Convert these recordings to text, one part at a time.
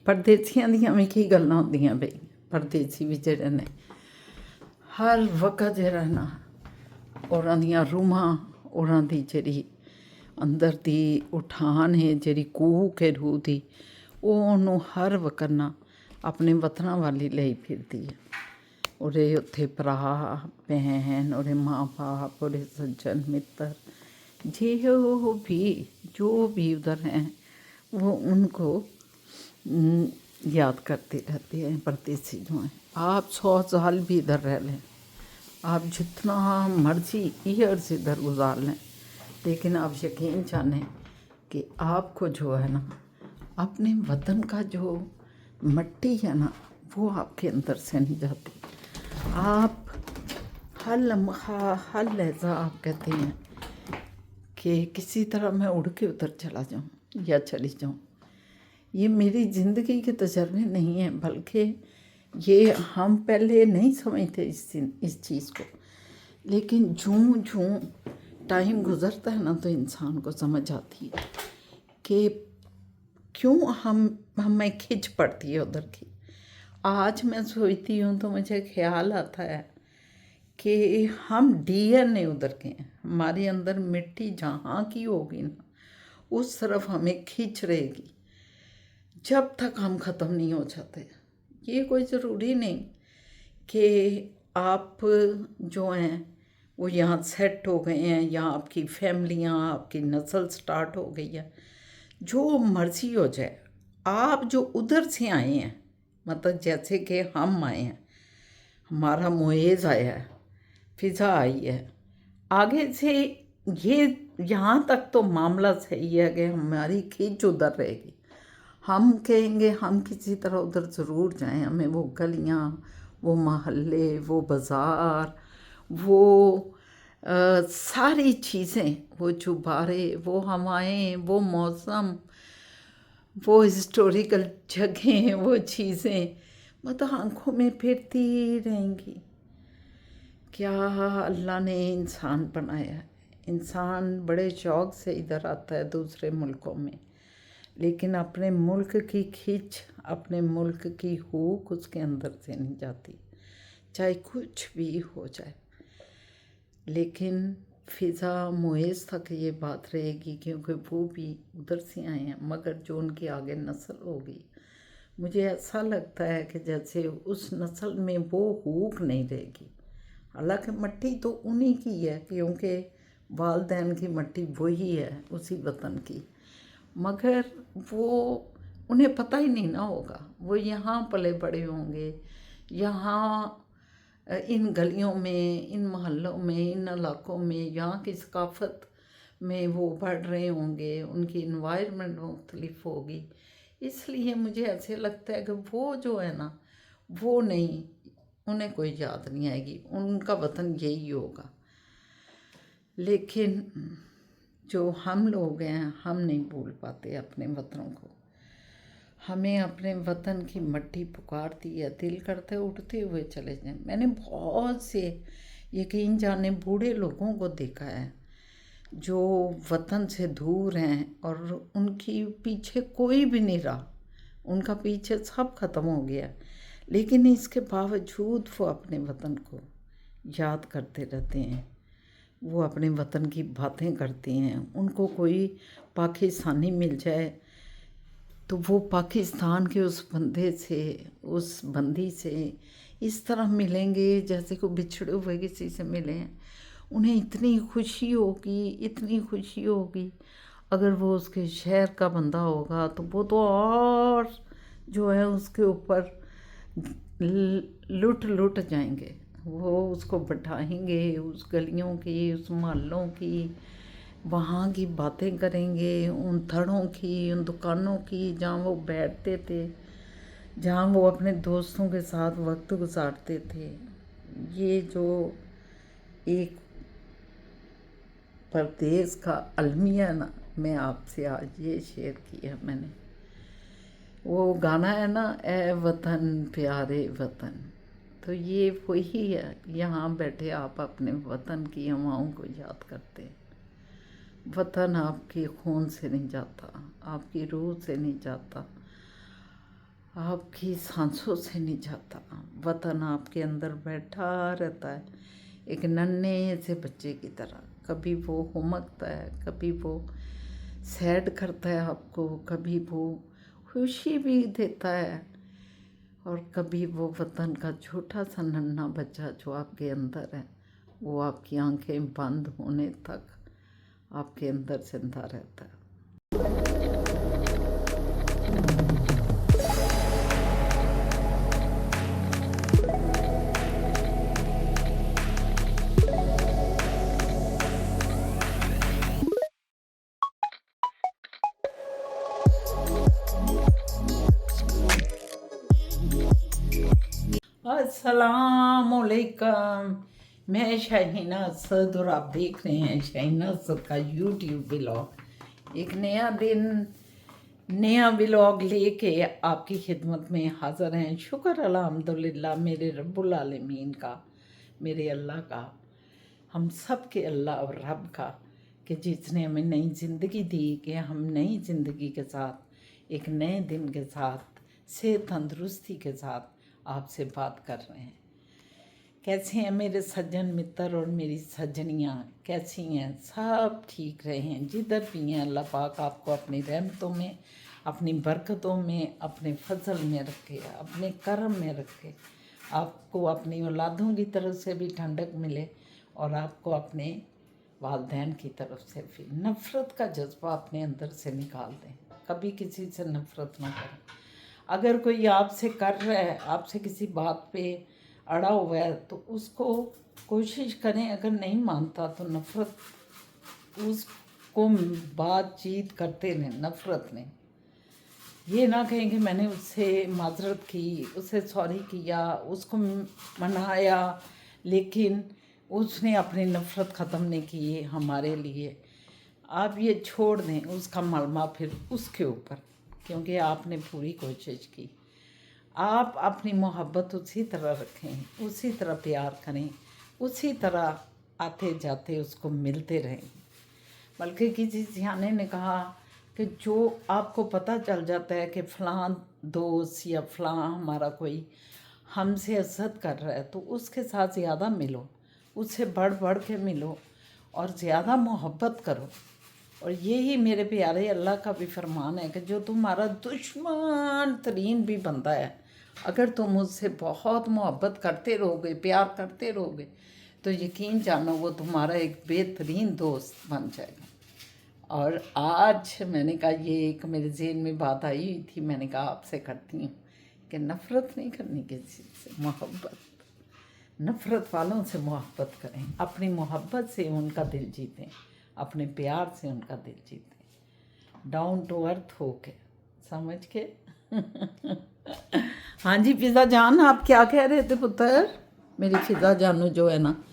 परदेसियां दियां भी की गल्लां होंदियां बई। परदेसी भी जेह्ड़े ने हर वक्त जेह्ड़ा ना उन्हां दियां रूहां, उन्हां दी जेह्ड़ी अंदर दी उठान है, जेह्ड़ी कूक है रूह दी, ओह उन्होंने हर वक्त ना अपने वतनां वाली लेई फिरदी है। ओह्दे उत्थे भरा भैन, ओह्दे माँ बाप, ओह्दे सज्जन मित्र जो भी उधर हैं वो उनको याद करते रहते हैं। परदेसी जो हैं, आप 100 साल भी इधर रह लें, आप जितना मर्जी ईयर्स इधर गुजार लें, लेकिन आप यकीन जानें कि आपको जो है ना अपने वतन का जो मट्टी है ना वो आपके अंदर से नहीं जाती। आप हर लम्हा, हर लहजा आप कहते हैं कि किसी तरह मैं उड़ के उधर चला जाऊं या चली जाऊं। ये मेरी ज़िंदगी के तजर्बे नहीं है, बल्कि ये हम पहले नहीं समझते इस चीज़ को, लेकिन जूं जूं टाइम गुज़रता है ना तो इंसान को समझ आती है कि क्यों हमें खिंच पड़ती है उधर की। आज मैं सोचती हूँ तो मुझे ख्याल आता है कि हम डीएनए उधर के हैं, हमारे अंदर मिट्टी जहाँ की होगी ना उस तरफ हमें खींच रहेगी जब तक हम ख़त्म नहीं हो जाते। ये कोई ज़रूरी नहीं कि आप जो हैं वो यहाँ सेट हो गए हैं, यहाँ आपकी फैमिलियाँ, आपकी नस्ल स्टार्ट हो गई है, जो मर्ज़ी हो जाए। आप जो उधर से आए हैं, मतलब जैसे कि हम आए हैं, हमारा मुएज़ आया है, फ़िज़ा आई है, आगे से ये यहाँ तक तो मामला सही है कि हमारी खींच उधर रहेगी। हम कहेंगे हम किसी तरह उधर ज़रूर जाएं, हमें वो गलियाँ, वो महल्ले, वो बाज़ार, वो सारी चीज़ें, वो चुबारे, वो हवाएं, वो मौसम, वो हिस्टोरिकल जगहें, वो चीज़ें मतलब आँखों में फिरती रहेंगी। क्या अल्लाह ने इंसान बनाया है। इंसान बड़े शौक़ से इधर आता है दूसरे मुल्कों में, लेकिन अपने मुल्क की खिंच, अपने मुल्क की हुक उसके अंदर से नहीं जाती, चाहे कुछ भी हो जाए। लेकिन फ़िज़ा मुएज़ तक ये बात रहेगी क्योंकि वो भी उधर से आए हैं, मगर जो उनकी आगे नस्ल होगी, मुझे ऐसा लगता है कि जैसे उस नस्ल में वो हुक नहीं रहेगी। हालांकि मट्टी तो उन्हीं की है क्योंकि वालदैन की मट्टी वही है उसी वतन की, मगर वो उन्हें पता ही नहीं ना होगा। वो यहाँ पले बड़े होंगे, यहाँ इन गलियों में, इन मोहल्लों में, इन इलाकों में, यहाँ की सकाफ़त में वो बढ़ रहे होंगे, उनकी इन्वायरमेंट मुख्तलिफ होगी। इसलिए मुझे ऐसे लगता है कि वो जो है ना वो नहीं, उन्हें कोई याद नहीं आएगी, उनका वतन यही होगा। लेकिन जो हम लोग हैं हम नहीं भूल पाते अपने वतनों को। हमें अपने वतन की मट्टी पुकारती है, दिल करता है उठते हुए चले जाएं। मैंने बहुत से यकीन जाने बूढ़े लोगों को देखा है जो वतन से दूर हैं और उनकी पीछे कोई भी नहीं रहा, उनका पीछे सब ख़त्म हो गया, लेकिन इसके बावजूद वो अपने वतन को याद करते रहते हैं। वो अपने वतन की बातें करते हैं। उनको कोई पाकिस्तानी मिल जाए तो वो पाकिस्तान के उस बंदे से, उस बंदी से इस तरह मिलेंगे जैसे को बिछड़े हुए किसी से मिले हैं। उन्हें इतनी खुशी होगी, इतनी खुशी होगी। अगर वो उसके शहर का बंदा होगा तो वो तो और जो है उसके ऊपर लुट लुट जाएंगे। वो उसको बैठाएंगे, उस गलियों की, उस मोहल्लों की, वहाँ की बातें करेंगे, उन थड़ों की, उन दुकानों की जहाँ वो बैठते थे, जहाँ वो अपने दोस्तों के साथ वक्त गुजारते थे। ये जो एक परदेस का अलमिया ना, मैं आपसे आज ये शेयर किया मैंने। वो गाना है ना, ए वतन प्यारे वतन, तो ये वही है। यहाँ बैठे आप अपने वतन की हवाओं को याद करते हैं। वतन आपके खून से नहीं जाता, आपकी रूह से नहीं जाता, आपकी सांसों से नहीं जाता। वतन आपके अंदर बैठा रहता है एक नन्हे से बच्चे की तरह। कभी वो हुमकता है, कभी वो सैड करता है आपको, कभी वो खुशी भी देता है, और कभी वो वतन का छोटा सा नन्हा बच्चा जो आपके अंदर है वो आपकी आंखें बंद होने तक आपके अंदर जिंदा रहता है। अस्सलामुअलैकुम, मैं शाहीना असद और आप देख रहे हैं शाहीना असद का यूट्यूब व्लॉग। एक नया दिन, नया व्लॉग लेके आपकी खिदमत में हाज़िर हैं। शुक्र अल्हम्दुलिल्लाह मेरे रब्बुल आलमीन का, मेरे अल्लाह का, हम सब के अल्लाह और रब का, कि जिसने हमें नई ज़िंदगी दी, कि हम नई ज़िंदगी के साथ, एक नए दिन के साथ, सेहत तंदुरुस्ती के साथ आपसे बात कर रहे हैं। कैसे हैं मेरे सज्जन मित्र और मेरी सज्जनियाँ, कैसी हैं? सब ठीक रहे हैं जिधर भी हैं। अल्लाह पाक आपको अपनी रहमतों में, अपनी बरकतों में, अपने फजल में रखे, अपने करम में रखे। आपको अपनी औलादों की तरफ से भी ठंडक मिले और आपको अपने वालदैन की तरफ से भी नफ़रत का जज्बा अपने अंदर से निकाल दें। कभी किसी से नफ़रत ना करें। अगर कोई आपसे कर रहा है, आपसे किसी बात पे अड़ा हुआ है, तो उसको कोशिश करें, अगर नहीं मानता तो नफ़रत उसको बातचीत करते रहें, नफ़रत नहीं। ये ना कहें कि मैंने उससे माजरत की, उससे सॉरी किया, उसको मनाया, लेकिन उसने अपनी नफ़रत ख़त्म नहीं की हमारे लिए। आप ये छोड़ दें उसका मलमा फिर उसके ऊपर, क्योंकि आपने पूरी कोशिश की। आप अपनी मोहब्बत उसी तरह रखें, उसी तरह प्यार करें, उसी तरह आते जाते उसको मिलते रहें। बल्कि किसी सियाने ने कहा कि जो आपको पता चल जाता है कि फ़लाँ दोस्त या फ़लाँ हमारा कोई हमसे हसद कर रहा है, तो उसके साथ ज़्यादा मिलो, उससे बढ़ बढ़ के मिलो और ज़्यादा मोहब्बत करो। और यही मेरे प्यारे अल्लाह का भी फरमान है कि जो तुम्हारा दुश्मन तरीन भी बंदा है, अगर तुम उससे बहुत मोहब्बत करते रहोगे, प्यार करते रहोगे, तो यकीन जानो वो तुम्हारा एक बेहतरीन दोस्त बन जाएगा। और आज मैंने कहा, ये एक मेरे ज़हन में बात आई हुई थी, मैंने कहा आपसे करती हूँ कि नफ़रत नहीं करनी किसी से, मोहब्बत। नफ़रत वालों से मोहब्बत करें, अपनी मोहब्बत से उनका दिल जीतें, अपने प्यार से उनका दिल जीतें, डाउन टू अर्थ होके, समझ के। हाँ जी फिज़ा जान, आप क्या कह रहे थे पुत्र? मेरी फिज़ा जानू जो है ना,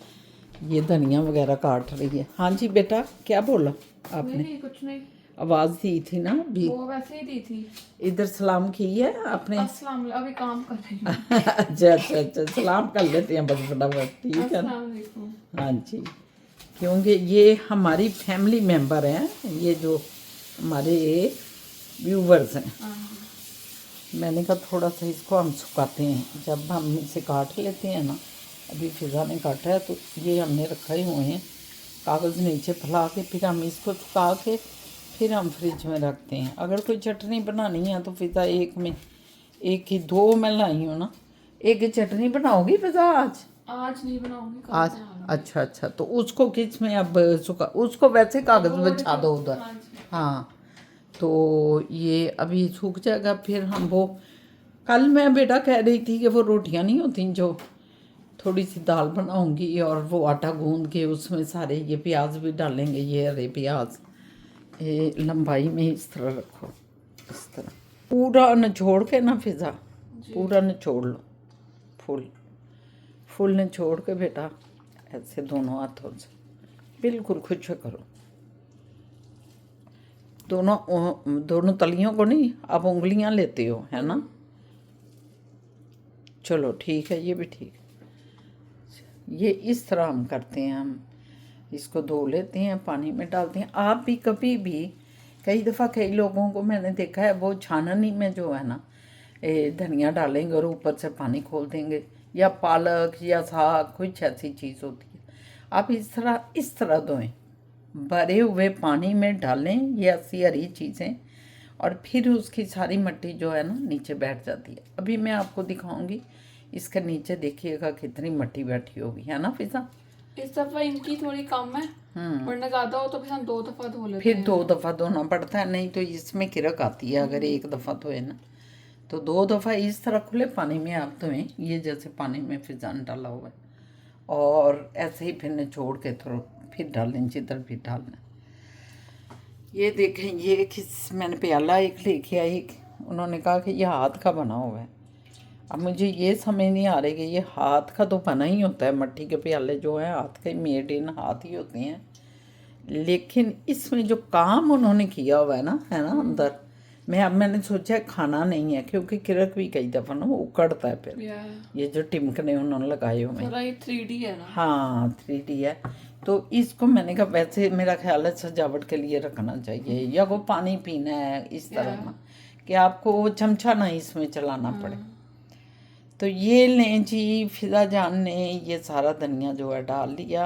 ये धनिया वगैरह काट रही है। हाँ जी बेटा, क्या बोला आपने? नहीं कुछ नहीं, आवाज़ दी थी ना अभी, वो वैसे ही दी थी। इधर सलाम की है आपने? अस्सलाम, अभी काम कर रही हूँ। अच्छा अच्छा अच्छा, सलाम कर लेते हैं बस फटाफट, ठीक है ना? अस्सलाम वालेकुम। हाँ जी, क्योंकि ये हमारी फैमिली मेंबर हैं, ये जो हमारे व्यूवर्स हैं। मैंने कहा थोड़ा सा इसको हम सुखाते हैं, जब हम इसे काट लेते हैं ना, अभी फिज़ा ने काटा है तो ये हमने रखे हुए हैं कागज़ नीचे फैला के, फिर हम इसको सुखा के फिर हम फ्रिज में रखते हैं। अगर कोई चटनी बनानी है तो फिज़ा एक ही दो मैं लाई हूँ ना, एक ही चटनी बनाओगी फिज़ा आज? आज नहीं बनाऊंगी, कल आज? बनाऊंगी। अच्छा अच्छा, तो उसको किस में अब सुखा, उसको वैसे कागज़ में बोर्ड बिछा पे- दो उधर। हाँ जी। हाँ, तो ये अभी सूख जाएगा, फिर हम वो, कल मैं बेटा कह रही थी कि वो रोटियां नहीं होती जो, थोड़ी सी दाल बनाऊंगी और वो आटा गूंद के उसमें सारे ये प्याज भी डालेंगे, ये हरे प्याज, ये लंबाई में इस तरह रखो, इस तरह पूरा निचोड़ के ना फिज़ा, पूरा निचोड़ लो, फुल निचोड़ के बेटा, ऐसे दोनों हाथों से बिल्कुल खुश करो, दोनों तलियों को नहीं, आप उंगलियां लेते हो है ना? चलो ठीक है, ये भी ठीक है। ये इस तरह हम करते हैं, हम इसको धो लेते हैं, पानी में डालते हैं। आप भी कभी भी, कई दफ़ा कई लोगों को मैंने देखा है वो छाननी में जो है ना, धनिया डालेंगे और ऊपर से पानी खोल देंगे, या पालक या साग कुछ ऐसी चीज़ होती है। आप इस तरह धोएं, भरे हुए पानी में डालें ये ऐसी हरी चीज़ें, और फिर उसकी सारी मिट्टी जो है ना नीचे बैठ जाती है। अभी मैं आपको दिखाऊंगी, इसके नीचे देखिएगा कितनी मिट्टी बैठी होगी, है ना फिजा। इस दफा इनकी थोड़ी कम है, वरना ज्यादा हो तो फिर हम 2 दफा धो लेते फिर हैं। 2 दफ़ा धोना पड़ता है, नहीं तो इसमें किरक आती है अगर 1 दफ़ा धोए ना। तो 2 दफ़ा इस तरह खुले पानी में आप धोएं, ये जैसे पानी में फिजान डाला हुआ है, और ऐसे ही फिर निचोड़ के थोड़ा फिर डालें जिधर भी डालना। ये देखें, ये किस मैंने प्याला एक लेके आई, उन्होंने कहा कि ये हाथ का बना हुआ है। अब मुझे ये समझ नहीं आ रही कि ये हाथ का तो बना ही होता है, मिट्टी के प्याले जो हैं हाथ के, मेड इन हाथ ही होते हैं, लेकिन इसमें जो काम उन्होंने किया हुआ है ना, है ना अंदर, मैंने सोचा खाना नहीं है, क्योंकि किरक भी कई दफ़ा ना वो उकड़ता है फिर। ये जो टिमकने उन्होंने लगाए हुए हैं, थोड़ा ये 3D है ना। हाँ 3D है, तो इसको मैंने कहा वैसे मेरा ख्याल है सजावट के लिए रखना चाहिए, या वो पानी पीना है इस तरह ना कि आपको वो चमचा ना इसमें चलाना पड़े। तो ये लें जी, फिजा जान ने ये सारा धनिया जो है डाल लिया,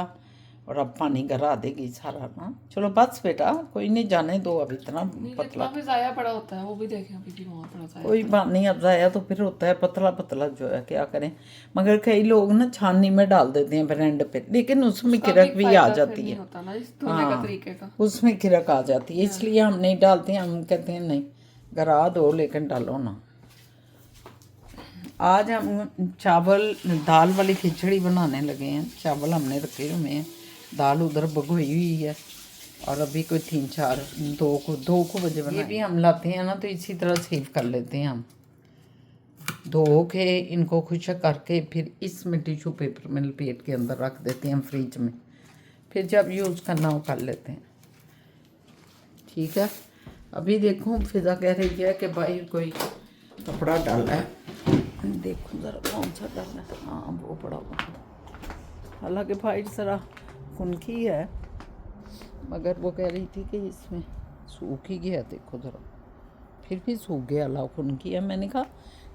और अब पानी गरा देगी सारा ना। चलो बस बेटा, कोई नहीं, जाने दो, अब इतना पतला भी जाया पड़ा होता है, वो भी देखें अभी भी वहाँ पड़ा था। कोई बात नहीं, अब जाया तो फिर होता है पतला पतला जो है, क्या करें। मगर कई लोग ना छाननी में डाल देते हैं ब्रेंड पे, लेकिन उसमें किरक भी आ जाती है। होता ना इस धोने का तरीके का। उसमें किरक आ जाती है, इसलिए हम नहीं डालते हैं। हम कहते हैं नहीं, गरा दो लेकिन डालो ना। आज हम चावल दाल वाली खिचड़ी बनाने लगे हैं। चावल हमने रखे हुए हैं, दाल उधर भगोई हुई है, और अभी कोई 2 को बजे बनाए। ये भी हम लाते हैं ना, तो इसी तरह सेव कर लेते हैं हम, धो के इनको खुशक करके फिर इसमें टिश्यू पेपर में लपेट के अंदर रख देते हैं फ्रिज में, फिर जब यूज़ करना हो कर लेते हैं। ठीक है, अभी देखूँ फिजा कह रही है कि भाई कोई कपड़ा डाला है, देखूँ ज़रा कौन सा डालना है। हाँ वो बड़ा हालांकि फाइट ज़रा खुनकी है, मगर वो कह रही थी कि इसमें सूख ही गया, देखो ज़रा, फिर भी सूख गया, अलाव खुनकी है। मैंने कहा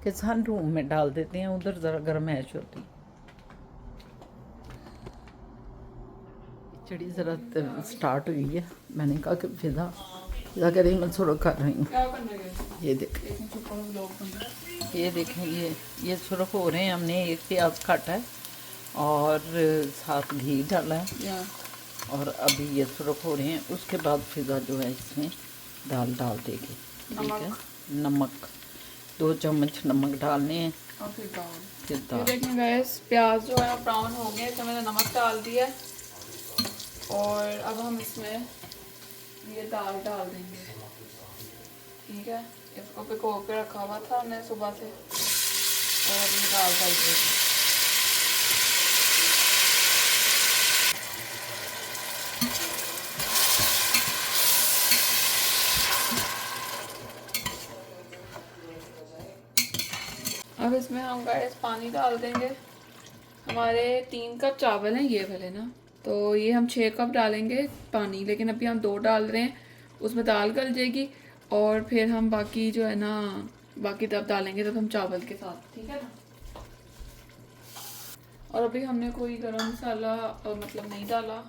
कि सन रूम में डाल देते हैं, उधर ज़रा गर्मैश होती। खिचड़ी ज़रा स्टार्ट हुई है, मैंने कहा कि फिजा कह रही मैं सुरख कर रही हूँ। ये देखें, ये देखें, ये सुरख हो रहे हैं। हमने एक प्याज काटा है और साथ घी डाला है, और अभी ये सुरख हो रहे हैं। उसके बाद फिजा जो है इसमें दाल डाल देगी। ठीक है, नमक 2 चम्मच नमक डालने हैं, और फिर दाल। देखिए गाइस, प्याज जो है ब्राउन हो गए, तो मैंने नमक डाल दिया, और अब हम इसमें ये दाल डाल देंगे। ठीक है, इसको भिगो के रखा हुआ था हमने सुबह से, और ये दाल डाल देंगे। अब इसमें हम गाइस पानी डाल देंगे। हमारे 3 कप चावल हैं ये वाले ना, तो ये हम 6 कप डालेंगे पानी, लेकिन अभी हम 2 डाल रहे हैं, उसमें दाल गल जाएगी, और फिर हम बाकी जो है ना, बाकी तब डालेंगे तब हम चावल के साथ। ठीक है ना। और अभी हमने कोई गरम मसाला मतलब नहीं डाला,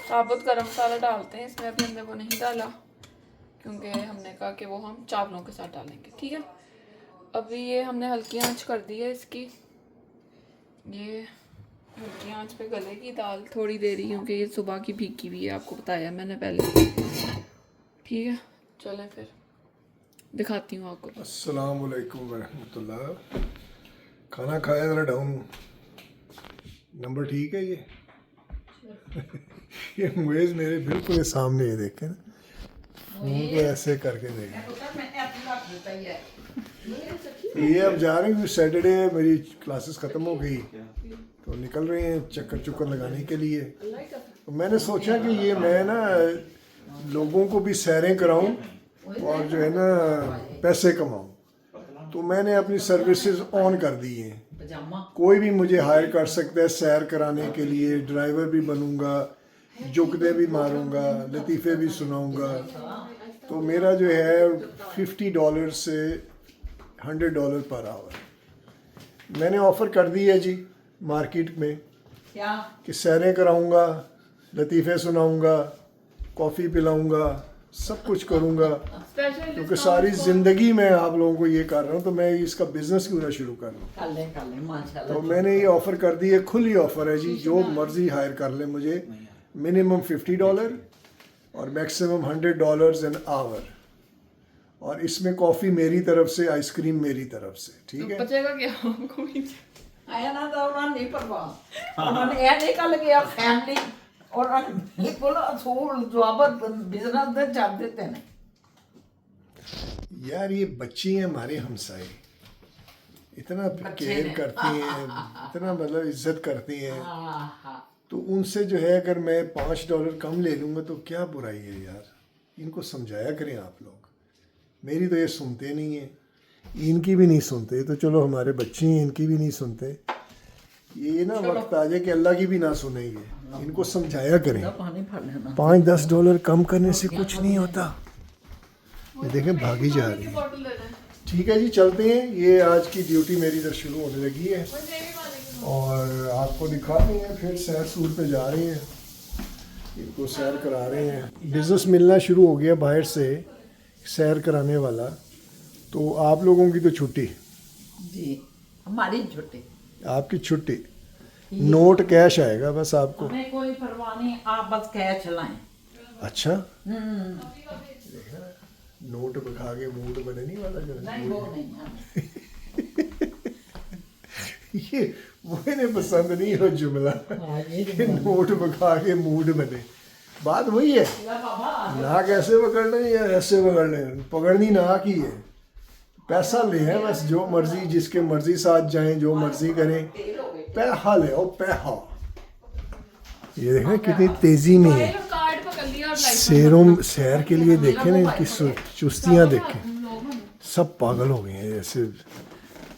साबुत गरम मसाला डालते हैं इसमें, अभी हमने वो नहीं डाला, क्योंकि हमने कहा कि वो हम चावलों के साथ डालेंगे। ठीक है, अभी ये हमने हल्की आंच कर दी है इसकी, ये हल्की आंच पे गलेगी दाल थोड़ी देर ही, क्योंकि ये सुबह की भीगी हुई है, आपको बताया मैंने पहले। ठीक है, चलें फिर दिखाती हूँ आपको। अस्सलाम वालेकुम वरहमतुल्लाह। खाना खाया, ज़रा डाउन नंबर ठीक है ये। ये मुएज़ मेरे बिल्कुल सामने है, देखें ना, मुँह को ऐसे करके देखें। ये अब जा रहे हैं, सैटरडे मेरी क्लासेस ख़त्म हो गई, तो निकल रहे हैं चक्कर चुक्कर लगाने के लिए। तो मैंने सोचा कि ये मैं ना लोगों को भी सैरें कराऊं और जो है ना पैसे कमाऊं, तो मैंने अपनी सर्विसेज ऑन कर दी हैं। कोई भी मुझे हायर कर सकता है सैर कराने के लिए, ड्राइवर भी बनूंगा, जुगदे भी मारूंगा, लतीफ़े भी सुनाऊंगा। तो मेरा जो है $50 से $100 पर आवर। मैंने ऑफ़र कर दी है जी मार्केट में क्या कि सैरें कराऊंगा, लतीफ़े सुनाऊंगा, कॉफ़ी पिलाऊंगा, सब कुछ करूंगा, स्पेशल क्योंकि सारी ज़िंदगी मैं आप लोगों को ये कर रहा हूँ, तो मैं इसका बिज़नेस क्यों ना शुरू कर लूँ। कर लें माशाल्लाह। तो मैंने ये ऑफ़र कर दी है, खुली ऑफ़र है जी, जो मर्ज़ी हायर कर ले मुझे, मिनिमम $50 और मैक्सिमम $100 एन आवर, और इसमें कॉफ़ी मेरी तरफ से, आइसक्रीम मेरी तरफ से, ठीक है। बचेगा क्या आपको भी? आया ना तो उन्होंने नहीं परवाह, उन्होंने यह निकल गया फैमिली और बिल्कुल असूल जवाबत बिजनेस दे चल देते हैं। यार ये बच्ची हैं हमारे हमसाए, इतना केयर करती हैं, इतना मतलब इज्जत करती हैं, तो उनसे जो है अगर मैं $5 कम ले लूँगा तो क्या बुराई है यार। इनको समझाया करें आप लोग, मेरी तो ये सुनते नहीं हैं, इनकी भी नहीं सुनते, तो चलो हमारे बच्चे हैं इनकी भी नहीं सुनते। ये ना वक्त आ जाए कि अल्लाह की भी ना सुनेंगे, इनको समझाया करें। पानी भर लेना। $5-10 कम करने से कुछ नहीं होता। ये देखें भागी जा रही है। बॉटल ले लें। ठीक है जी, चलते हैं। ये आज की ड्यूटी मेरी इधर शुरू होने लगी है और आपको दिखा रहे हैं, फिर सैर सूर पे जा रहे हैं, इनको सैर करा रहे हैं। बिज़नेस मिलना शुरू हो गया बाहर से सैर कराने वाला, तो आप लोगों की तो छुट्टी, जी हमारी छुट्टी, आपकी छुट्टी, नोट कैश आएगा बस आपको। हमें कोई परवाह नहीं, आप बस कैश चलाएं। अच्छा, नोट बखा के मूड बने नहीं वाला जो नहीं वो नहीं है। ये वो इन्हें पसंद नहीं हो जुमला हाँ, ये कि नोट बखा के मूड बने। बात वही है ना, कैसे पकड़ना है या ऐसे पकड़ना है, पकड़नी ना की है। पैसा ले है बस, जो मर्जी जिसके मर्जी साथ जाएं, जो मर्जी करें, पैसा ले आओ पैसा। ये देखें कितनी तेजी में है, कार्ड पकड़ लिया और लाइफ शेरों सैर के लिए देखें ना इनकी चुस्तियाँ देखें, सब पागल हो गए हैं, जैसे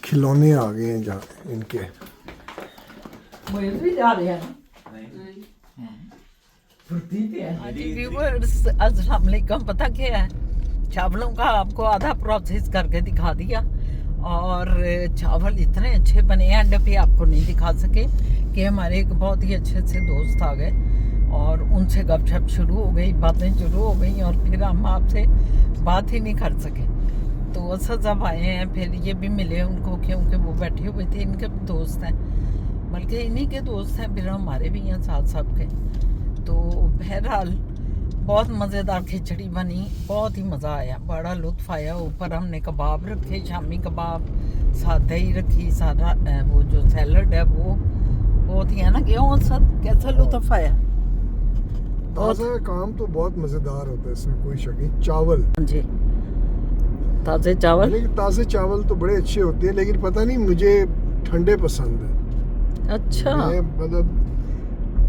खिलौने आ गए हैं जहाँ इनके। मुझे भी जा रहे हैं। व्यूअर्स अस्सलाम वालेकुम। पता क्या है, चावलों का आपको आधा प्रोसेस करके दिखा दिया और चावल इतने अच्छे बने हैं, एंड पे आपको नहीं दिखा सके कि हमारे एक बहुत ही अच्छे से दोस्त आ गए और उनसे गपशप शुरू हो गई, बातें शुरू हो गई और फिर हम आपसे बात ही नहीं कर सके। तो असद जब आए हैं फिर ये भी मिले उनको, क्योंकि वो बैठे हुए थे, इनके भी दोस्त हैं, बल्कि इन्हीं के दोस्त हैं, फिर हमारे भी हैं साथ सबके। तो बहरहाल बहुत मज़ेदार खिचड़ी बनी, बहुत ही मज़ा आया, बड़ा लुत्फ़ आया। ऊपर हमने कबाब रखे, शामी कबाब, साथ दही रखी, सारा वो जो सैलड है वो बहुत ही है ना। क्यों सर कैसा लुत्फ़ आया? ताज़ा काम तो बहुत मज़ेदार होता है, इसमें कोई शक नहीं। चावल, हाँ जी, ताज़े चावल, लेकिन ताज़े चावल तो बड़े अच्छे होते हैं, लेकिन पता नहीं मुझे ठंडे पसंद है। अच्छा मैं मतलब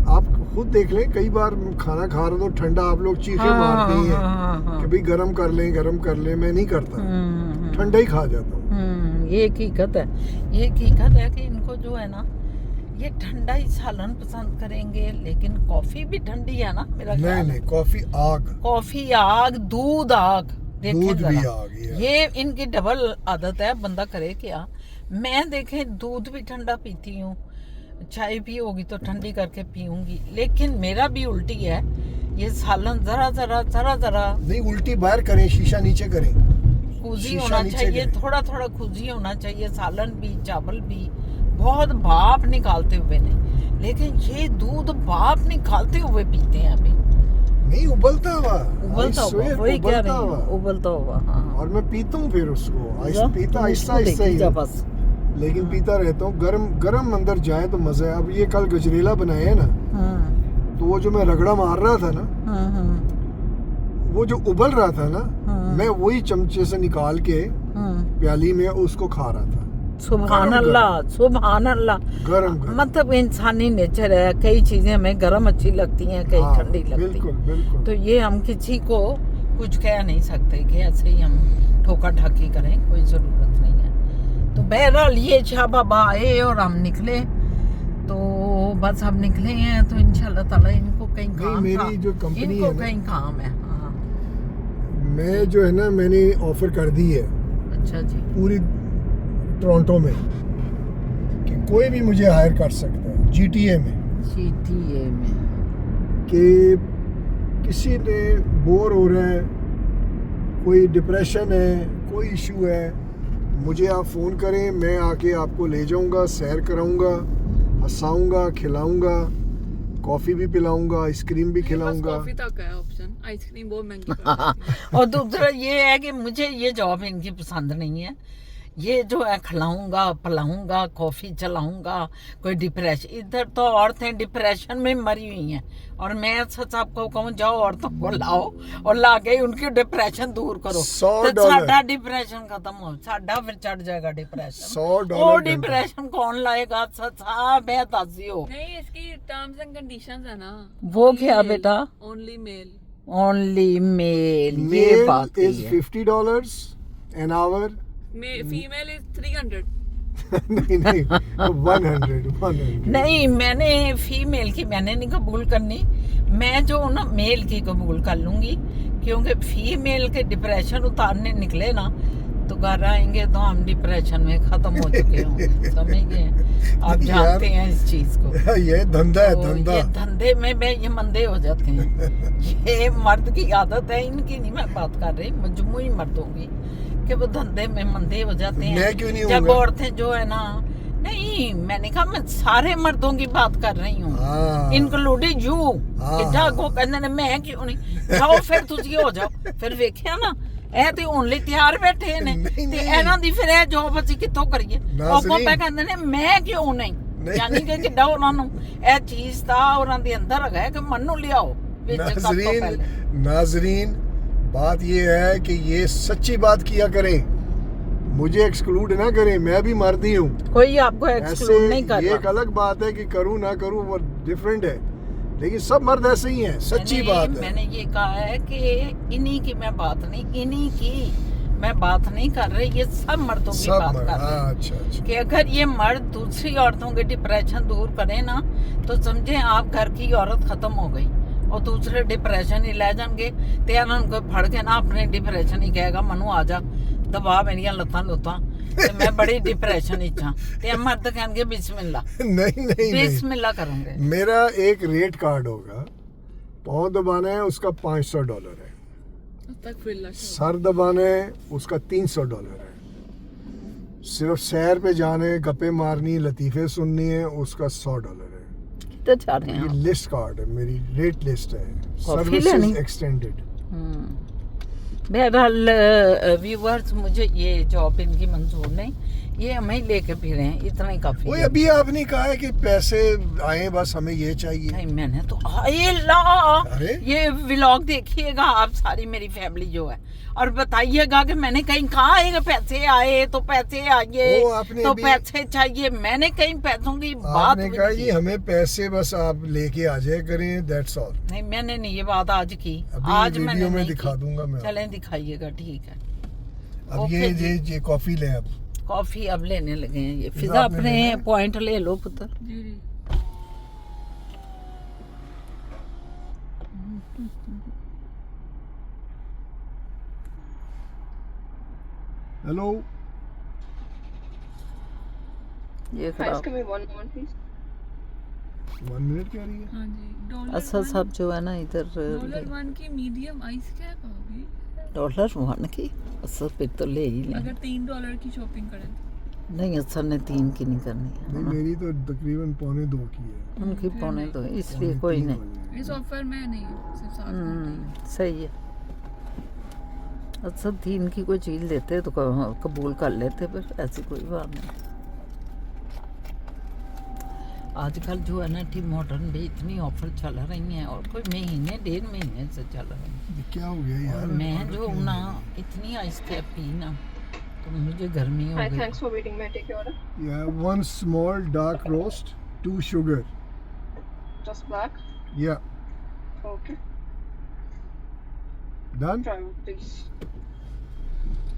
आप खुद देख लें, कई बार खाना खा रहे हो तो ठंडा आप लोग चीखें मारती हैं कि भाई गरम कर लें गरम कर लें, मैं नहीं करता, ठंडा ही खा जाता हूँ। ये हकीकत है, ये हकीकत है कि इनको जो है ना ये ठंडा ही सालन पसंद करेंगे, लेकिन कॉफी भी ठंडी है ना मेरा नहीं ख्याल। नहीं, कॉफी आग, कॉफी आग, दूध आग, देखें दूध भी जरा। आग है। ये इनकी डबल आदत है, बंदा करे क्या। मैं देखें दूध भी ठंडा पीती हूँ, चाय भी होगी तो ठंडी करके पीऊंगी, लेकिन मेरा भी उल्टी है, ये सालन जरा जरा जरा जरा नहीं, उल्टी बाहर करें, शीशा नीचे करें, खूजी शीशा होना नीचे चाहिए, करें। थोड़ा थोड़ा खूजी होना चाहिए, सालन भी चावल भी, बहुत भाप निकालते हुए नहीं। लेकिन ये दूध भाप निकालते हुए पीते हैं अभी, नहीं उबलता हुआ, उबलता हुआ, वही कह रही हूँ, उबलता हुआ। हाँ और मैं पीता हूँ फिर उसको पीता आहिस्ता इसको आहिस्ता देखी ही, जा बस। लेकिन पीता रहता हूँ। गरम गरम अंदर जाए तो मजा है। अब ये कल गजरेला बनाए है ना, तो वो जो मैं रगड़ा मार रहा था ना, वो जो उबल रहा था ना, मैं वही चमचे से निकाल के प्याली में उसको खा रहा था। सुभान अल्लाह, सुभान अल्लाह। गरम गरम, मतलब इंसानी नेचर है, कई चीजें हमें गर्म अच्छी लगती हैं, कई हाँ, ठंडी लगती बिल्कुल हैं। बिल्कुल। तो ये हम किसी को कुछ कह नहीं सकते कि ऐसे ही हम ठोका ठाकी करें, कोई ज़रूरत नहीं है। तो बहरहाल ये शाह बाबा आए और हम निकले, तो बस हम निकले हैं, तो इंशाल्लाह ताला इनको कहीं काम मेरी था, जो कंपनी इनको है ना, कहीं काम है। हाँ मैं जो है ना, मैंने ऑफर कर दी है अच्छा जी, पूरी टोरंटो में कि कोई भी मुझे हायर कर सकता है GTA में, GTA में कि किसी ने बोर हो रहा है, कोई डिप्रेशन है, कोई इशू है, मुझे आप फ़ोन करें, मैं आके आपको ले जाऊंगा, सैर कराऊंगा, हंसाऊंगा, खिलाऊंगा, कॉफ़ी भी पिलाऊंगा, आइसक्रीम भी खिलाऊंगा। कॉफी तक है ऑप्शन, आइसक्रीम बहुत महंगी पड़ जाती है। और दूसरा ये है कि मुझे ये जॉब इनकी पसंद नहीं है। ये जो है खिलाऊंगा, पिलाऊंगा, कॉफी चलाऊंगा, कोई डिप्रेशन, इधर तो औरतें डिप्रेशन में मरी हुई हैं और मैं सच आपको कहूँ, जाओ औरतों को लाओ और लाके उनकी डिप्रेशन दूर करो, $100 तो साडा डिप्रेशन खत्म हो, साडा फिर चढ़ जाएगा डिप्रेशन। $100 वो घंटा। डिप्रेशन कौन लाएगा? सच हाँ मैं दासी हो। नहीं, इसकी टर्म्स एंड कंडीशंस है ना। वो क्या बेटा? Only mail. ओनली मेल, ये Male बात is है। $50 an hour। Female is 300। नहीं 100। नहीं, मैंने फीमेल की मैंने नहीं कबूल करनी, मैं जो ना मेल की कबूल कर लूंगी, क्योंकि फीमेल के डिप्रेशन उतारने निकले ना तो घर आएंगे तो हम डिप्रेशन में खत्म हो चुके होंगे। समझ गए? आप जानते हैं इस चीज को। ये धंधा है, तो धंधा। ये धंधे में ये मंदे हो जाते हैं। ये मर्द की आदत है, इनकी नहीं मैं बात कर रही, मजमूई मर्दों की, कि वो धंधे में मंदे हो जाते हैं। मैं क्यों नहीं जब होऊंगा? औरतें जो है ना, नहीं मैंने कहा मैं सारे मर्दों की बात कर रही हूँ, हाँ। Including you. हाँ। जागो कहते ने मैं क्यों नहीं, जाओ फिर तुझी हो जाओ। फिर वेख्या ना ਇਹ ਤੇ ਓਨਲੀ ਤਿਆਰ ਬੈਠੇ ਨੇ ਨਹੀਂ, ਤੇ ਨਹੀਂ। ਇਹਨਾਂ ਦੀ ਫਿਰ ਇਹ ਜੋਬ ਅਸੀਂ ਕਿੱਥੋਂ ਕਰੀਏ? ਉਹ ਪੈ ਕਹਿੰਦੇ ਨੇ ਮੈਂ ਕਿਉਂ ਨਹੀਂ, ਯਾਨੀ ਕਿ ਕਿੱਡਾ ਉਹਨਾਂ ਨੂੰ ਇਹ ਚੀਜ਼ ਤਾਂ ਉਹਨਾਂ ਦੇ ਅੰਦਰ ਹੈਗਾ ਕਿ ਮੈਨੂੰ ਲਿਆਓ ਵਿੱਚ ਸਭ ਤੋਂ ਪਹਿਲੇ। नाजरीन बात ये है कि ये सच्ची बात किया करें, मुझे एक्सक्लूड ना करें, मैं भी मर्द ही हूँ। कोई आपको ऐसे एक्सक्लूड नहीं कर ये रहा। एक अलग बात है कि करूँ ना करूँ वो डिफरेंट है, लेकिन सब मर्द ऐसे ही हैं, सच्ची बात है। मैंने ये कहा है कि इन्हीं की मैं बात नहीं, इन्हीं की मैं बात नहीं कर रही, ये सब मर्दों की सब बात मर्द, कर रही हाँ, हूँ। अच्छा अच्छा। कि अगर ये मर्द दूसरी औरतों के डिप्रेशन दूर करे ना तो समझे आप घर की औरत खत्म हो गई, और दूसरे डिप्रेशन ही ले जाएंगे तो इन्होंने कोई फड़ के ना अपने डिप्रेशन ही कहेगा मनु आ जा दबा मेरिया लत्तां लुत्तां ते मैं बड़ी डिप्रेशन ही हाँ, ते मर्द कहेंगे बिस्मिल्लाह नहीं नहीं नहीं, बिस्मिल्लाह करूंगे। मेरा एक रेट कार्ड होगा, पाँव दबाना है उसका $500 है, तक फिर सर दबाना है उसका $300 है, सिर्फ सैर पे जाने, गप्पे मारनी, लतीफ़े सुननी है उसका $100 है। किधर जा रहे हैं ये आप? लिस्ट कार्ड है, मेरी रेट लिस्ट है, कॉफी लेनी? Services extended. बहरहाल व्यूवर्स, मुझे ये जॉब इनकी मंजूर नहीं, ये हमें ही लेके फिरे हैं, इतना ही काफी वो है। अभी आपने कहा है कि पैसे आए बस हमें ये चाहिए। नहीं मैंने तो हाय ला, अरे? ये व्लॉग देखिएगा आप सारी मेरी फैमिली जो है, और बताइएगा कि मैंने कहीं कहा है पैसे आए तो पैसे आए वो आपने तो अभी- पैसे चाहिए, मैंने कहीं पैसों की बात आपने भी कहा नहीं जी की। हमें पैसे बस आप लेके आ जाए करें, दैट्स ऑल। नहीं मैंने नहीं ये बात आज की, अभी आज मैंने वीडियो में नहीं दिखा की। दूंगा मैं। चलें दिखाइएगा, ठीक है। अब ओके जी। ये कॉफी लें अब। कॉफी अब लेने लगे हैं, ये फिजा फिजा आपने अपने लेना है? पॉइंट ले लो पुत्र। जी जी। हेलो, ये Guys, खराब give me 1 moment, please. 1 minute कह रही है। हाँ जी। डॉलर अच्छा सब जो है ना इधर $1 की मीडियम आइस क्या कहोगी? $1 की असर पे तो ले ही लें। अगर $3 की शॉपिंग करें तो नहीं असर ने 3 की नहीं करनी है नहीं ना? मेरी तो तकरीबन 2.25 की है। उनकी पौने तो इसलिए कोई नहीं। नहीं। इस ऑफर में नहीं है, सिर्फ 7 सही है। अच्छा 3 की कोई चीज़ लेते तो कबूल कर लेते, पर ऐसी कोई बात नहीं। आजकल जो है ना टी मॉडर्न भी इतनी ऑफर चल रही हैं, और कोई महीने 1.5 महीने से चल रही हैं। ये क्या हो गया यार? और मैं जो ना इतनी आइस कैप पी ना तो मुझे गर्मी हो Hi, गई। thanks for waiting. May I take your order? Yeah, 1 small dark roast, 2 sugar. Just black. Yeah, Okay. done? Try one, please.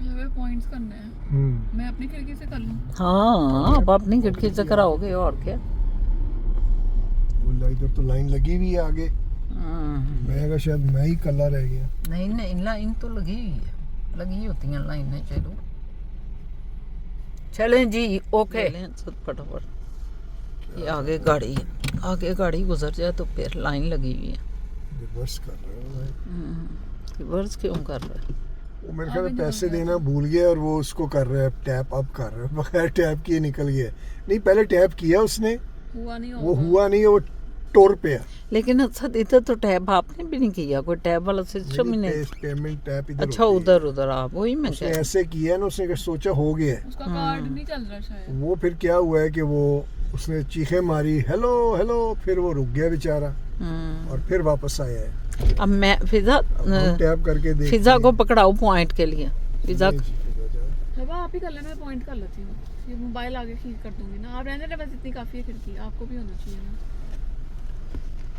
ये पॉइंट्स करने हैं, हम्म। मैं अपनी खिड़की से कर लूँ। हाँ आप अपनी खिड़की से कराओगे और क्या। बोला इधर तो लाइन लगी हुई है आगे, मैं कहा शायद मैं ही कल्ला रह गया। नहीं नहीं लाइन तो लगी हुई है, लगी होती हैं लाइनें। चलो चलें जी, ओके फटाफट। ये आगे गाड़ी गुजर जाए तो फिर लाइन लगी हुई है। रिवर्स कर रहे हो भाई। रिवर्स क्यों कर रहा है? वो मेरे ख्याल में पैसे देना भूल गया और वो उसको कर रहा है टैप, अब कर रहा है बगैर टैप किए निकल गया। नहीं पहले टैप किया उसने, हुआ नहीं वो हुआ नहीं, वो टोर पे है। लेकिन अच्छा इधर तो टैब आपने भी नहीं किया, कोई टैब वाला सिस्टम ही नहीं। पेमेंट टैप इधर अच्छा होती है। उधर आप वही मैं उसने कह ऐसे किया ना, उसने सोचा हो गया है। उसका कार्ड नहीं चल रहा शायद। वो फिर क्या हुआ है कि वो उसने चीखें मारी हेलो हेलो, फिर वो रुक गया बेचारा और फिर वापस आया है। अब मैं फिजा टैप करके देख फिजा को पकड़ाओ पॉइंट के लिए। फिजा हवा आप ही कर लेना, मैं पॉइंट कर लेती हूँ। ये मोबाइल आगे खींच कर दूंगी ना, आप रहने दें बस, इतनी काफी है खिड़की, आपको भी होना चाहिए ना।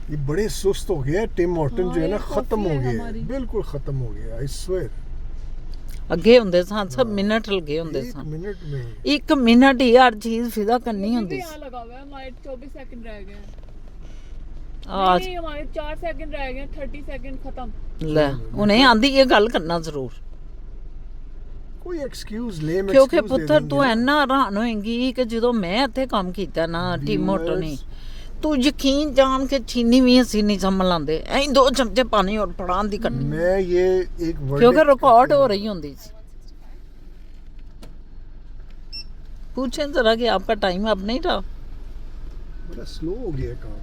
ये बड़े सुस्त हो गया टिम हॉर्टन जो है ना, ये खत्म हो कॉफी है गया हमारी। बिल्कुल खत्म हो गया। आई स्वेयर ਅੱਗੇ ਹੁੰਦੇ ਸਨ ਸਭ ਮਿੰਟ ਲਗੇ ਹੁੰਦੇ 1 ਸਨ। मिनट में 1 ਮਿੰਟ ਹੀ ਹਰ ਚੀਜ਼ ਫਿਜ਼ਾ ਕਰਨੀ ਹੁੰਦੀ यहाँ ਸੀ। लगा हुआ है, हमारे 24 सेकंड रह गए हैं। आज नहीं हमारे 4 सेकंड रह गए, 30 सेकंड खत्म। ਲੈ ਹੁਣੇ ਆਂਦੀ ਇਹ ਗੱਲ ਕਰਨਾ ਜ਼ਰੂਰ, कोई एक्सक्यूज लेम ਕਿਉਂਕਿ ਪੁੱਤਰ ਤੂੰ ਇੰਨਾ ਹੈਰਾਨ ਹੋਏਂਗੀ ਕਿ ਜਦੋਂ ਮੈਂ ਇੱਥੇ ਕੰਮ ਕੀਤਾ ਨਾ ਟੀਮ ਮੋਟੋ ਨੇ, ਤੂੰ ਯਕੀਨ ਜਾਣ ਕੇ ਚੀਨੀ ਵੀ ਅਸੀਂ ਨਹੀਂ ਸਮਝ ਲਾਂਦੇ, ਐਂ 2 ਚਮਚੇ ਪਾਣੀ और ਪੜਾਉਣ ਦੀ ਕਰਨੀ, मैं ये एक वर्ड क्योंकि रिकॉर्ड हो रही होती थी। पूछें जरा कि आपका टाइम अब नहीं रहा? बड़ा स्लो हो गया काम,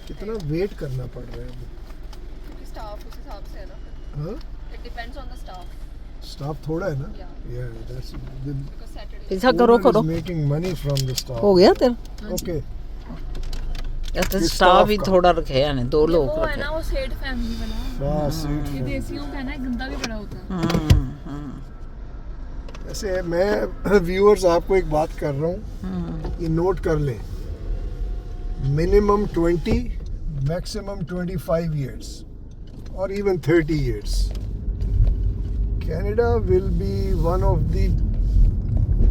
कितना वेट करना पड़ रहा है। क्योंकि स्टाफ उस हिसाब से है ना, हाँ it depends on the staff. Staff थोड़ा है ना, या दैट्स बिकॉज सैटरडे पीछा करो करो, making money from the staff. हो गया तेरा? ओके तो किस स्टाफ staff भी का? थोड़ा रखे हैं, 2 लोग वो है रखे। ना, वो सेठ फैमिली वाला, बस ये देसियों का है ना, गंदा भी बड़ा होता है। ऐसे मैं व्यूअर्स आपको एक बात कर रहा हूँ, ये नोट कर लें, minimum 20 maximum 25 years or even 30 years Canada will be one of the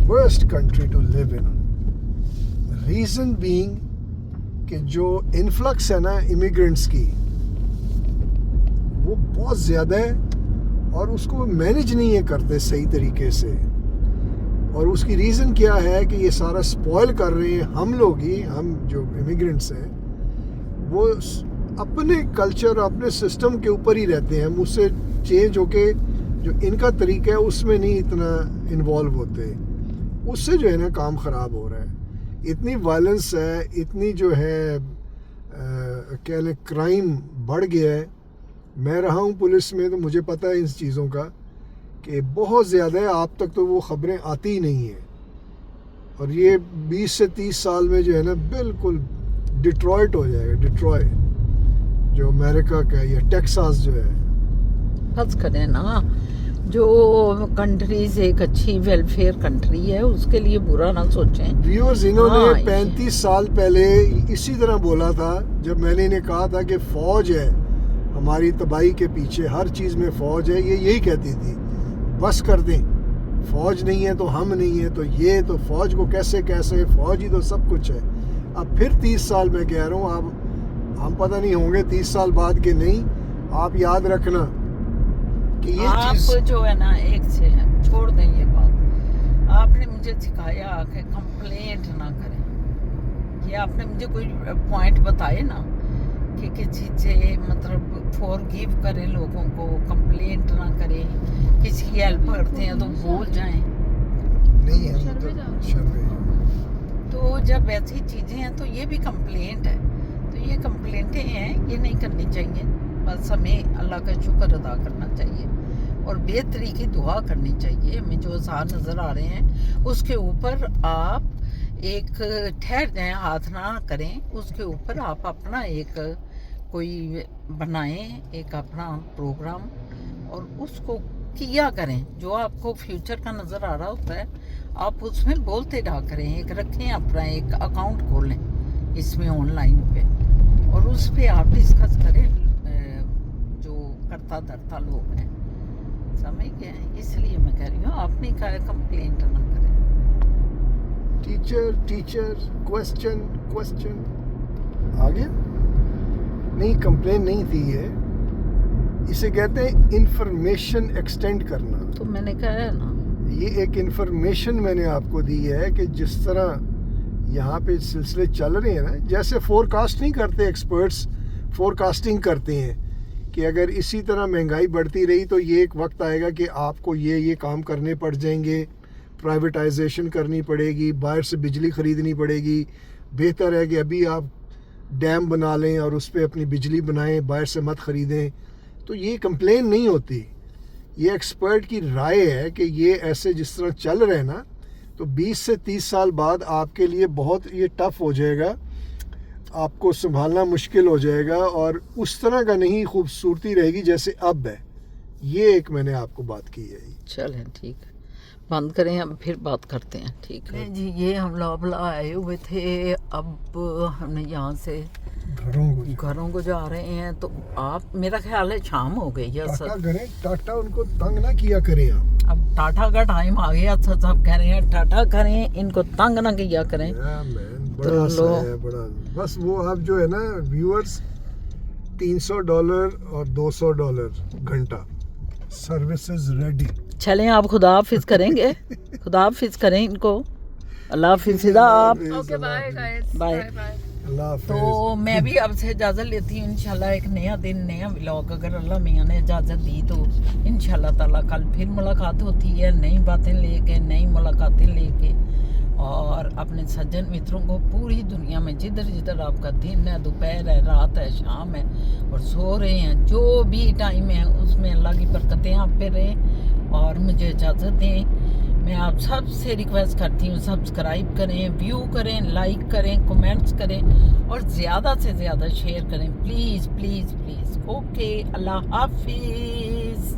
worst country to live in. Reason being कि जो इन्फ्लक्स है ना इमिग्रेंट्स की, वो बहुत ज़्यादा है और उसको मैनेज नहीं है करते सही तरीके से। और उसकी रीज़न क्या है कि ये सारा स्पॉइल कर रहे हैं हम लोग ही, हम जो इमिग्रेंट्स हैं वो अपने कल्चर अपने सिस्टम के ऊपर ही रहते हैं, हम उससे चेंज होके जो इनका तरीका है उसमें नहीं इतना इन्वॉल्व होते, उससे जो है ना काम ख़राब हो रहा है। इतनी वायलेंस है, इतनी जो है कह लें क्राइम बढ़ गया है। मैं रहा हूँ पुलिस में तो मुझे पता है इन चीज़ों का कि बहुत ज़्यादा है, आप तक तो वो ख़बरें आती ही नहीं हैं। और ये 20 से 30 साल में जो है ना बिल्कुल डिट्रॉयट हो जाएगा, डिट्रॉय जो अमेरिका का या टेक्सास जो है। बस करें ना, जो कंट्रीज एक अच्छी वेलफेयर कंट्री है उसके लिए बुरा ना सोचें। व्यूअर्स इन्होंने हाँ, 35 साल पहले इसी तरह बोला था जब मैंने इन्हें कहा था कि फ़ौज है हमारी तबाही के पीछे, हर चीज़ में फ़ौज है, ये यही कहती थी बस कर दें, फ़ौज नहीं है तो हम नहीं है, तो ये तो फ़ौज को कैसे कैसे, फ़ौज ही तो सब कुछ है। अब फिर 30 साल मैं कह रहा हूँ, अब हम पता नहीं होंगे 30 साल बाद के नहीं, आप याद रखना कि ये आप चीज़ जो है ना, एक से छोड़ दें ये बात, आपने मुझे सिखाया कि कंप्लेंट ना करें। ये आपने मुझे कोई पॉइंट बताए ना कि किसी से मतलब फॉरगिव करें लोगों को, कंप्लेंट ना करें, किसी की हेल्प करते हैं तो भूल जाएं। नहीं है, मतलब शर्म। तो जब ऐसी चीज़ें हैं तो ये भी कंप्लेंट है, तो ये कंप्लेंटें हैं, ये नहीं करनी चाहिए। बस हमें अल्लाह का शुक्र अदा करना चाहिए और बेहतरी की दुआ करनी चाहिए। हमें जो आसार नज़र आ रहे हैं उसके ऊपर आप एक ठहर जाएं, हाथ ना करें, उसके ऊपर आप अपना एक कोई बनाएं, एक अपना प्रोग्राम, और उसको किया करें। जो आपको फ्यूचर का नज़र आ रहा होता है आप उसमें बोलते रहा करें, एक रखें, अपना एक अकाउंट खोलें इसमें ऑनलाइन पे, और उस पर आप डिस्कस करें जो करता धरता लोग हैं, समझ गए? इसलिए मैं कह रही हूँ आप नहीं कहा कंप्लेंट ना करें। टीचर क्वेश्चन आ गया? नहीं, कंप्लेन नहीं थी ये, इसे कहते हैं इंफॉर्मेशन एक्सटेंड करना। तो मैंने कहा है ना, ये एक इन्फॉर्मेशन मैंने आपको दी है कि जिस तरह यहाँ पे सिलसिले चल रहे हैं ना, जैसे फोरकास्ट नहीं करते एक्सपर्ट्स, फोरकास्टिंग करते हैं कि अगर इसी तरह महंगाई बढ़ती रही तो ये एक वक्त आएगा कि आपको ये काम करने पड़ जाएंगे, प्राइवेटाइजेशन करनी पड़ेगी, बाहर से बिजली ख़रीदनी पड़ेगी। बेहतर है कि अभी आप डैम बना लें और उस पर अपनी बिजली बनाएं, बाहर से मत ख़रीदें। तो ये कंप्लेन नहीं होती, ये एक्सपर्ट की राय है कि ये ऐसे जिस तरह चल रहे हैं ना, तो 20 से 30 साल बाद आपके लिए बहुत ये टफ़ हो जाएगा, आपको संभालना मुश्किल हो जाएगा और उस तरह का नहीं खूबसूरती रहेगी जैसे अब है। ये एक मैंने आपको बात की है। चलें ठीक है, बंद करें, हम फिर बात करते हैं। ठीक है जी, ये हम लोग आए हुए थे, अब हमने यहाँ से घरों को जा रहे हैं। तो आप, मेरा ख्याल है शाम हो गई है। टाटा करें, टाटा उनको तंग ना किया करें आप। अब टाटा का टाइम आ गया, सब कह रहे हैं टाटा करें, इनको तंग ना किया करें। बड़ा सा है, बड़ा बस वो आप जो है ना व्यूअर्स, $300 और $200 घंटा, सर्विसेज रेडी। चलें, आप खुदा हाफिज करेंगे, खुदा हाफिज करें इनको। अल्लाह हाफिज। आप okay bye guys, bye. Bye. अल्लाह हाफिज। तो मैं भी आपसे इजाज़त लेती हूँ। इंशाल्लाह एक नया दिन, नया व्लॉग, अगर अल्लाह मियाँ ने इजाज़त दी तो इंशाल्लाह ताला कल फिर मुलाकात होती है, नई बातें लेके, नई मुलाकातें लेके। और अपने सज्जन मित्रों को पूरी दुनिया में जिधर जिधर आपका दिन है, दोपहर है, रात है, शाम है और सो रहे हैं, जो भी टाइम है उसमें अल्लाह की बरकतें आप पे रहें। और मुझे इजाज़त दें। मैं आप सब से रिक्वेस्ट करती हूँ, सब्सक्राइब करें, व्यू करें, लाइक करें, कमेंट्स करें और ज़्यादा से ज़्यादा शेयर करें, प्लीज़ प्लीज़ प्लीज़। ओके, अल्लाह हाफिज़।